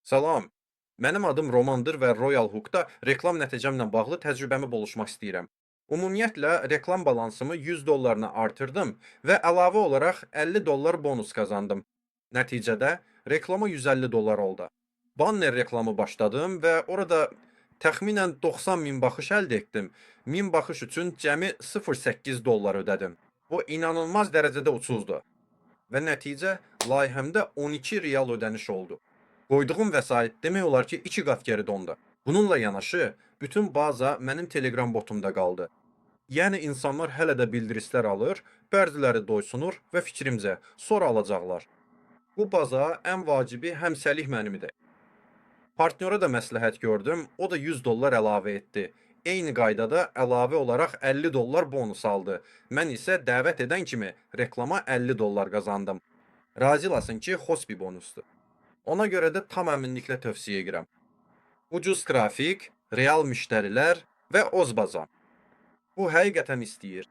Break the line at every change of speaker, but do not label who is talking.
Salam. Mənim adım Romandır və Royal Hookda reklam nəticəmlə bağlı təcrübəmi bölüşmək istəyirəm. Ümumiyyətlə reklam balansımı 100 dollarına artırdım və əlavə olaraq 50 dollar bonus qazandım. Nəticədə reklama 150 dollar oldu. Banner reklamı başladım və orada təxminən 90 min baxış əldə etdim. 1000 baxış üçün cəmi 0,8 dollar ödədim. Bu inanılmaz dərəcədə ucuzdur. Və nəticə layihəmdə 12 real ödəniş oldu. Qoyduğum vəsait demək olar ki, 2 qat geri dondu. Bununla yanaşı, bütün baza mənim Telegram botumda qaldı. Yəni insanlar hələ də bildirislər alır, bəziləri doysunur və fikrimcə sonra alacaqlar. Bu baza ən vacibi həmsəlik mənimdir. Partnyora da məsləhət gördüm, o da 100 dollar əlavə etdi. Eyni qaydada əlavə olaraq 50 dollar bonus aldı. Mən isə dəvət edən kimi reklama 50 dollar qazandım. Razı olasın ki, xoş bir bonusdur. Ona görə də tam əminliklə tövsiyə edirəm. Ucuz qrafik, real müştərilər və öz baza. Bu həqiqətən istəyir.